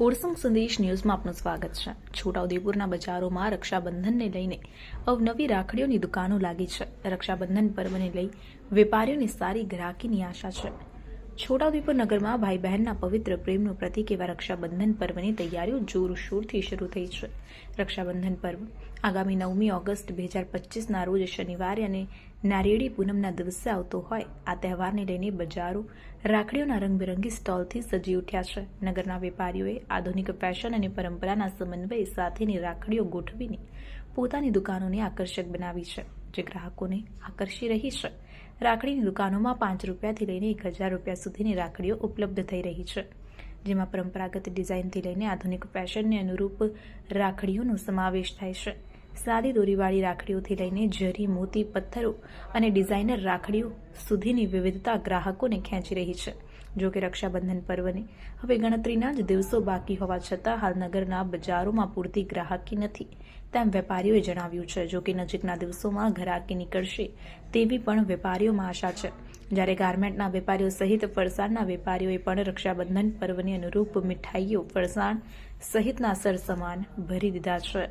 ઓરસંગ સંદેશ ન્યૂઝમાં આપનું સ્વાગત છે। છોટાઉદેપુરના બજારોમાં રક્ષાબંધનને લઈને અવનવી રાખડીઓની દુકાનો લાગી છે। રક્ષાબંધન પર્વને લઈ વેપારીઓની સારી ગ્રાહકીની આશા છે। છોટાઉદેપુર નગરમાં ભાઈ બહેનના પવિત્ર પ્રેમનું પ્રતીક એવા રક્ષાબંધન પર્વની તૈયારીઓ જોરશોરથી શરૂ થઈ છે। રક્ષાબંધન પર્વ આગામી 9મી ઓગસ્ટ 2025ના રોજ શનિવારે અને નારિયેળી પૂનમના દિવસે આવતો હોય આ તહેવારને લઈને બજારો રાખડીઓના રંગબેરંગી સ્ટોલથી સજી ઉઠ્યા છે। નગરના વેપારીઓએ આધુનિક ફેશન અને પરંપરાના સમન્વય સાથેની રાખડીઓ ગોઠવીને પોતાની દુકાનોને આકર્ષક બનાવી છે, જે ગ્રાહકોને આકર્ષી રહી છે। રાખડીની દુકાનોમાં 5 રૂપિયાથી લઈને 1000 રૂપિયા સુધીની રાખડીઓ ઉપલબ્ધ થઈ રહી છે, જેમાં પરંપરાગત ડિઝાઇનથી લઈને આધુનિક ફેશનને અનુરૂપ રાખડીઓનો સમાવેશ થાય છે। સાદી દોરીવાળી રાખડીઓથી લઈને જરી, મોતી, પથ્થરો અને ડિઝાઇનર રાખડીઓ સુધીની વિવિધતા ગ્રાહકોને ખેંચી રહી છે। જો કે રક્ષાબંધન પર્વને હવે ગણતરીના જ દિવસો બાકી હોવા છતાં હાલ નગરના બજારોમાં પૂરતી ગ્રાહકી નથી તેમ વેપારીઓએ જણાવ્યું છે। જો કે નજીકના દિવસોમાં ગ્રાહકી નીકળશે તેવી પણ વેપારીઓમાં આશા છે, જ્યારે ગાર્મેન્ટના વેપારીઓ સહિત ફરસાણના વેપારીઓએ પણ રક્ષાબંધન પર્વને અનુરૂપ મીઠાઈઓ, ફરસાણ સહિતના સરસામાન ભરી દીધા છે।